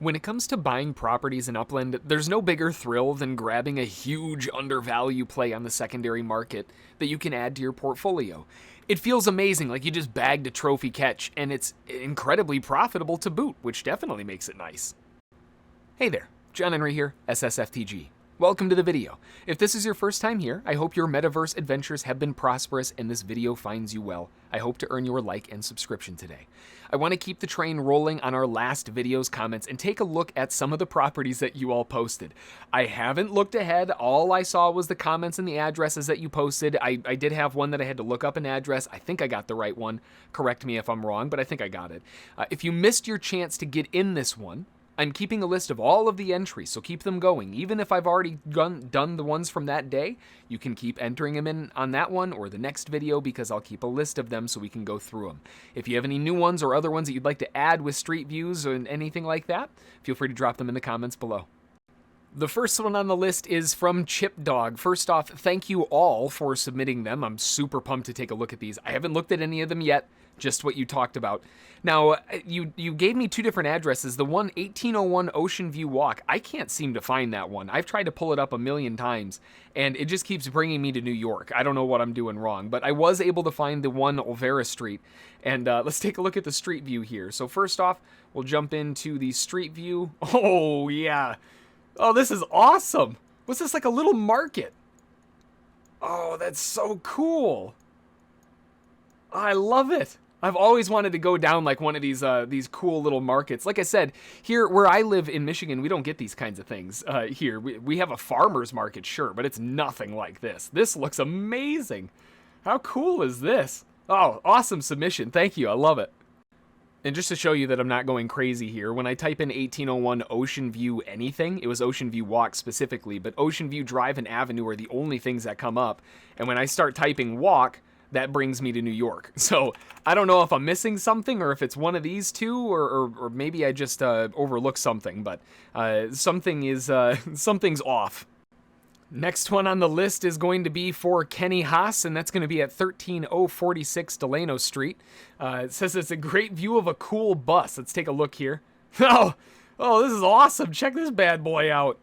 When it comes to buying properties in Upland, there's no bigger thrill than grabbing a huge undervalue play on the secondary market that you can add to your portfolio. It feels amazing, like you just bagged a trophy catch, and it's incredibly profitable to boot, which definitely makes it nice. Hey there, John Henry here, SSFTG. Welcome to the video. If this is your first time here, I hope your metaverse adventures have been prosperous and this video finds you well. I hope to earn your like and subscription today. I want to keep the train rolling on our last video's comments and take a look at some of the properties that you all posted. I haven't looked ahead. All I saw was the comments and the addresses that you posted. I did have one that I had to look up an address. I think I got the right one. Correct me if I'm wrong, but I think I got it. If you missed your chance to get in this one, I'm keeping a list of all of the entries, so keep them going. Even if I've already done the ones from that day, you can keep entering them in on that one or the next video because I'll keep a list of them so we can go through them. If you have any new ones or other ones that you'd like to add with Street Views or anything like that, feel free to drop them in the comments below. The first one on the list is from Chip Dog. First off, thank you all for submitting them. I'm super pumped to take a look at these. I haven't looked at any of them yet, just what you talked about. Now, you gave me two different addresses. The one, 1801 Ocean View Walk, I can't seem to find that one. I've tried to pull it up a million times, and it just keeps bringing me to New York. I don't know what I'm doing wrong, but I was able to find the one Olvera Street. And let's take a look at the street view here. So first off, we'll jump into the street view. Oh, yeah. Oh, this is awesome. What's this, like a little market? Oh, that's so cool. I love it. I've always wanted to go down like one of these cool little markets. Like I said, here where I live in Michigan, we don't get these kinds of things here. We have a farmer's market, sure, but it's nothing like this. This looks amazing. How cool is this? Oh, awesome submission. Thank you. I love it. And just to show you that I'm not going crazy here, when I type in 1801 Ocean View anything, it was Ocean View Walk specifically, but Ocean View Drive and Avenue are the only things that come up. And when I start typing walk, that brings me to New York. So I don't know if I'm missing something or if it's one of these two or maybe I just overlooked something, but something's off. Next one on the list is going to be for Kenny Haas, and that's going to be at 13046 Delano Street. It says it's a great view of a cool bus. Let's take a look here. Oh, this is awesome. Check this bad boy out.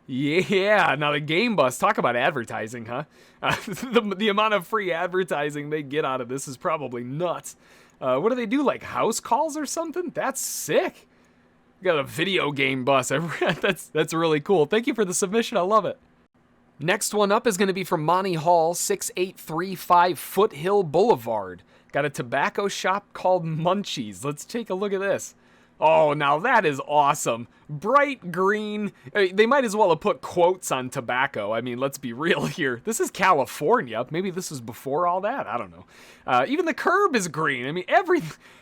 Yeah, now the game bus, talk about advertising, huh? The amount of free advertising they get out of this is probably nuts. What do they do, like house calls or something? That's sick. Got a video game bus. That's really cool. Thank you for the submission. I love it. Next one up is going to be from Monty Hall, 6835 Foothill Boulevard. Got a tobacco shop called Munchies. Let's take a look at this. Oh, now that is awesome. Bright green. They might as well have put quotes on tobacco. I mean, let's be real here. This is California. Maybe this was before all that. I don't know. Even the curb is green. I mean,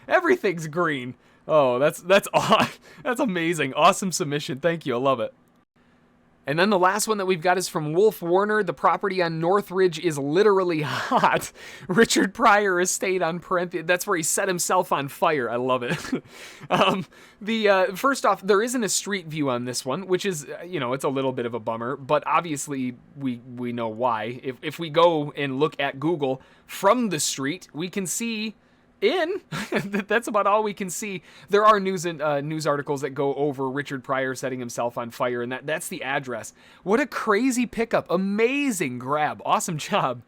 everything's green. Oh, that's amazing. Awesome submission. Thank you. I love it. And then the last one that we've got is from Wolf Warner. The property on Northridge is literally hot. Richard Pryor Estate on parentheses. That's where he set himself on fire. I love it. First off, there isn't a street view on this one, which is, it's a little bit of a bummer. But obviously, we know why. If we go and look at Google from the street, we can see that's about all we can see. There are news articles that go over Richard Pryor setting himself on fire, and that's the address. What a crazy pickup. Amazing grab. Awesome job.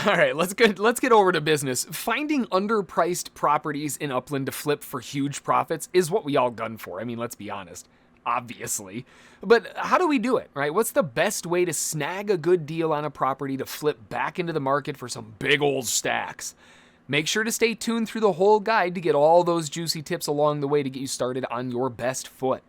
All right, let's get over to business. Finding underpriced properties in Upland to flip for huge profits is what we all gun for. I mean, let's be honest. Obviously. But how do we do it, right? What's the best way to snag a good deal on a property to flip back into the market for some big old stacks? Make sure to stay tuned through the whole guide to get all those juicy tips along the way to get you started on your best foot.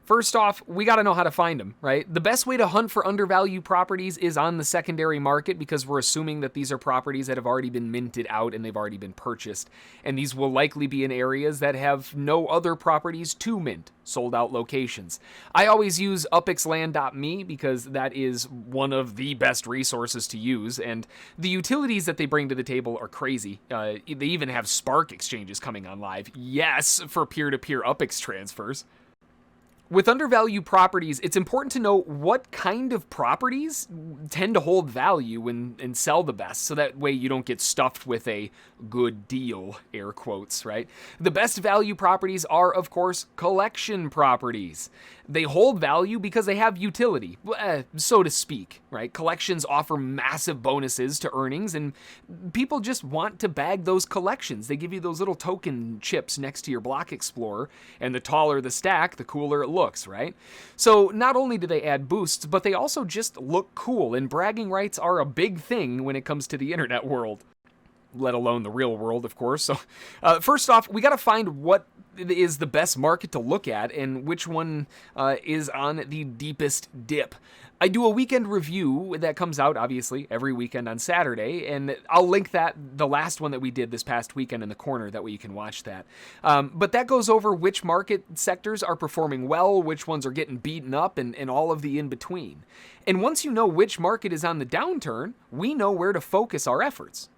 First off, we got to know how to find them, right? The best way to hunt for undervalued properties is on the secondary market because we're assuming that these are properties that have already been minted out and they've already been purchased. And these will likely be in areas that have no other properties to mint, sold out locations. I always use upland.me because that is one of the best resources to use. And the utilities that they bring to the table are crazy. They even have Spark exchanges coming on live. Yes, for peer-to-peer UPX transfers. With undervalued properties, it's important to know what kind of properties tend to hold value and sell the best, so that way you don't get stuffed with a good deal, air quotes, right? The best value properties are, of course, collection properties. They hold value because they have utility, so to speak, right? Collections offer massive bonuses to earnings, and people just want to bag those collections. They give you those little token chips next to your block explorer, and the taller the stack, the cooler it looks, right? So not only do they add boosts, but they also just look cool, and bragging rights are a big thing when it comes to the internet world, let alone the real world, of course. So first off, we got to find what is the best market to look at and which one is on the deepest dip. I do a weekend review that comes out, obviously, every weekend on Saturday, and I'll link that, the last one that we did this past weekend, in the corner. That way you can watch that. But that goes over which market sectors are performing well, which ones are getting beaten up, and all of the in-between. And once you know which market is on the downturn, we know where to focus our efforts.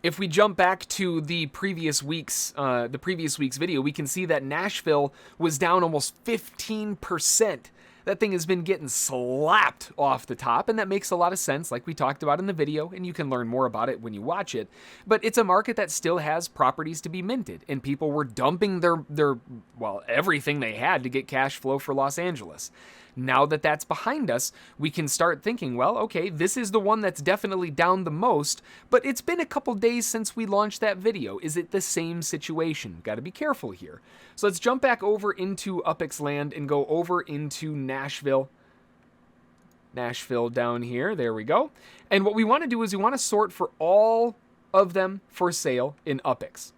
If we jump back to the previous week's video, we can see that Nashville was down almost 15%. That thing has been getting slapped off the top, and that makes a lot of sense, like we talked about in the video, and you can learn more about it when you watch it. But it's a market that still has properties to be minted, and people were dumping their everything they had to get cash flow for Los Angeles. Now that that's behind us, we can start thinking, well, okay, this is the one that's definitely down the most, but it's been a couple days since we launched that video. Is it the same situation? Got to be careful here. So let's jump back over into UPEX land and go over into Nashville. Nashville down here. There we go. And what we want to do is we want to sort for all of them for sale in UPEX.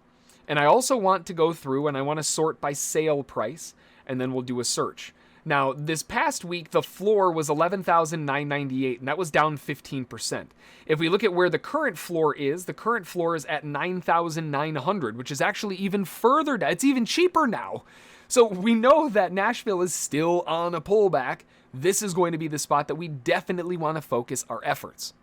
And I also want to go through and I want to sort by sale price, and then we'll do a search. Now, this past week, the floor was $11,998, and that was down 15%. If we look at where the current floor is at $9,900, which is actually even further down. It's even cheaper now. So we know that Nashville is still on a pullback. This is going to be the spot that we definitely want to focus our efforts.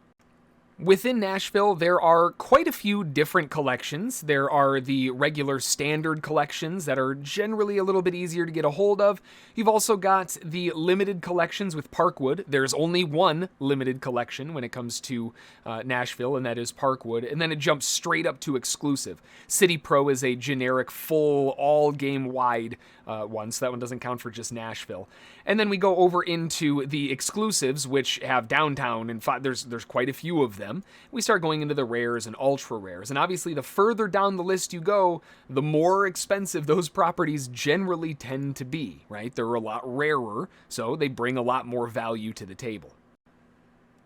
Within Nashville, there are quite a few different collections. There are the regular standard collections that are generally a little bit easier to get a hold of. You've also got the limited collections with Parkwood. There's only one limited collection when it comes to Nashville, and that is Parkwood. And then it jumps straight up to exclusive. City Pro is a generic, full, all-game-wide one, so that one doesn't count for just Nashville. And then we go over into the exclusives, which have downtown, and there's quite a few of them. We start going into the rares and ultra rares, and obviously the further down the list you go, the more expensive those properties generally tend to be, right? They're a lot rarer, so they bring a lot more value to the table.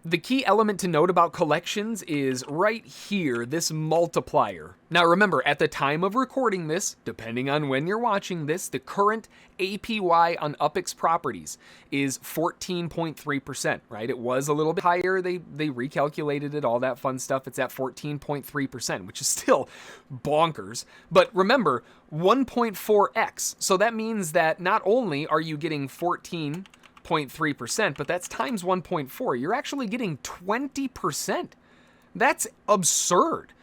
The key element to note about collections is right here, this multiplier. Now remember, at the time of recording this, depending on when you're watching this, the current APY on UPEX properties is 14.3%, right? It was a little bit higher. They recalculated it, all that fun stuff. It's at 14.3%, which is still bonkers. But remember, 1.4x. So that means that not only are you getting 14.3%, but that's times 1.4. You're actually getting 20%. That's absurd.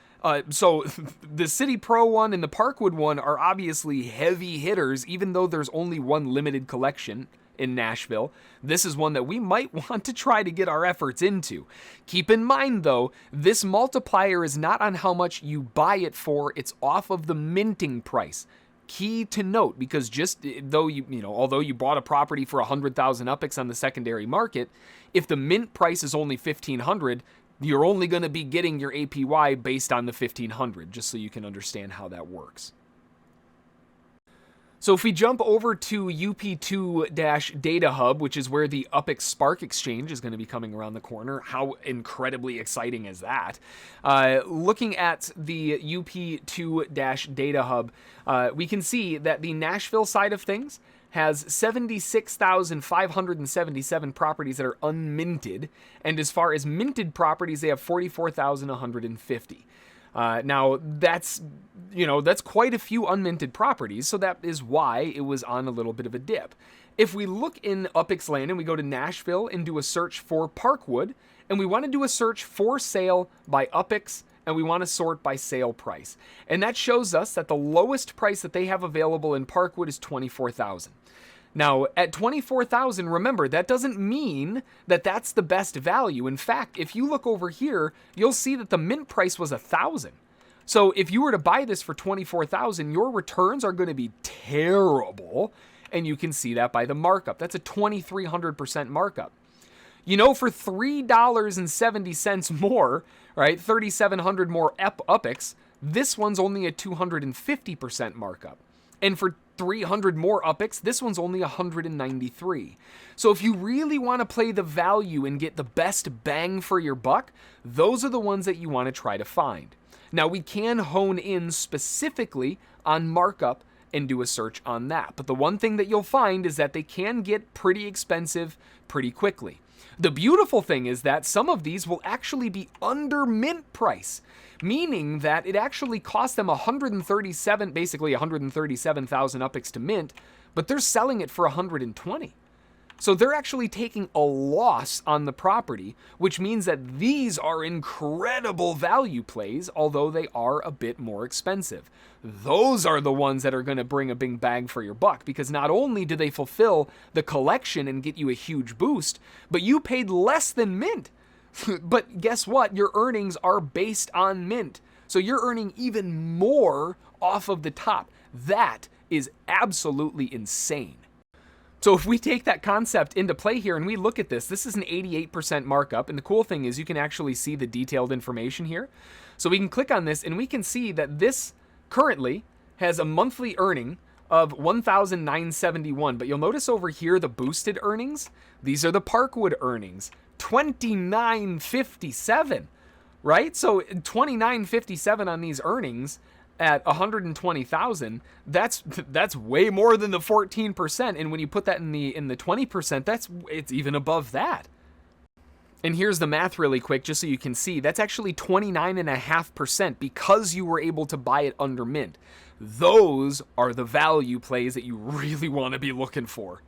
So the City Pro one and the Parkwood one are obviously heavy hitters, even though there's only one limited collection in Nashville. This is one that we might want to try to get our efforts into. Keep in mind, though, this multiplier is not on how much you buy it for, it's off of the minting price. Key to note, because just though although you bought a property for 100,000 UPEX on the secondary market, if the mint price is only 1,500, you're only going to be getting your APY based on the 1,500, just so you can understand how that works. So if we jump over to UP2-Data Hub, which is where the UPEX Spark Exchange is going to be coming around the corner, how incredibly exciting is that? Looking at the UP2-Data Hub, we can see that the Nashville side of things has 76,577 properties that are unminted, and as far as minted properties, they have 44,150. Now, that's quite a few unminted properties, so that is why it was on a little bit of a dip. If we look in UPEX land and we go to Nashville and do a search for Parkwood, and we want to do a search for sale by UPEX, and we want to sort by sale price. And that shows us that the lowest price that they have available in Parkwood is $24,000. Now, at 24,000, remember, that doesn't mean that that's the best value. In fact, if you look over here, you'll see that the mint price was 1,000. So if you were to buy this for 24,000, your returns are going to be terrible, and you can see that by the markup. That's a 2,300% markup. You know, for $3.70 more, right, 3,700 more UPIX, this one's only a 250% markup. And for 300 more UPIX, this one's only 193. So if you really want to play the value and get the best bang for your buck, those are the ones that you want to try to find. Now, we can hone in specifically on markup and do a search on that. But the one thing that you'll find is that they can get pretty expensive pretty quickly. The beautiful thing is that some of these will actually be under mint price, meaning that it actually cost them 137,000 UPIX to mint, but they're selling it for 120. So they're actually taking a loss on the property, which means that these are incredible value plays, although they are a bit more expensive. Those are the ones that are going to bring a big bang for your buck, because not only do they fulfill the collection and get you a huge boost, but you paid less than mint. But guess what? Your earnings are based on mint. So you're earning even more off of the top. That is absolutely insane. So if we take that concept into play here and we look at this, this is an 88% markup. And the cool thing is you can actually see the detailed information here. So we can click on this and we can see that this currently has a monthly earning of 1,971. But you'll notice over here the boosted earnings. These are the Parkwood earnings, 2,957, right? So 2,957 on these earnings at 120,000, that's way more than the 14%. And when you put that in the 20%, it's even above that. And here's the math really quick, just so you can see. That's actually 29.5% because you were able to buy it under mint. Those are the value plays that you really want to be looking for.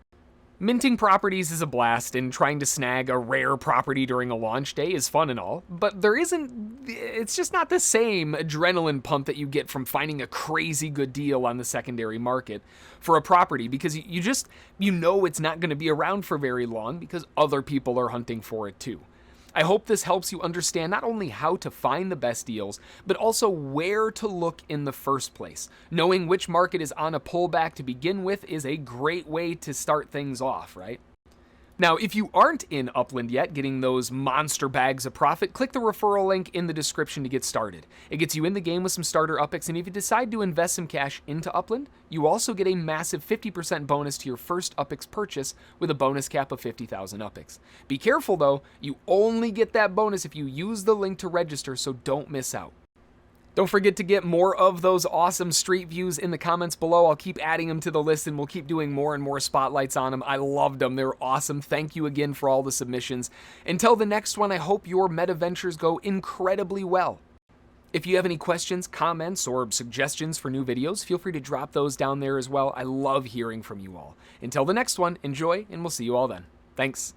Minting properties is a blast, and trying to snag a rare property during a launch day is fun and all, but it's just not the same adrenaline pump that you get from finding a crazy good deal on the secondary market for a property, because you know it's not going to be around for very long because other people are hunting for it too. I hope this helps you understand not only how to find the best deals, but also where to look in the first place. Knowing which market is on a pullback to begin with is a great way to start things off, right? Now, if you aren't in Upland yet, getting those monster bags of profit, click the referral link in the description to get started. It gets you in the game with some starter UPIX, and if you decide to invest some cash into Upland, you also get a massive 50% bonus to your first UPIX purchase with a bonus cap of 50,000 UPIX. Be careful though, you only get that bonus if you use the link to register, so don't miss out. Don't forget to get more of those awesome street views in the comments below. I'll keep adding them to the list and we'll keep doing more and more spotlights on them. I loved them. They're awesome. Thank you again for all the submissions. Until the next one, I hope your meta ventures go incredibly well. If you have any questions, comments, or suggestions for new videos, feel free to drop those down there as well. I love hearing from you all. Until the next one, enjoy, and we'll see you all then. Thanks.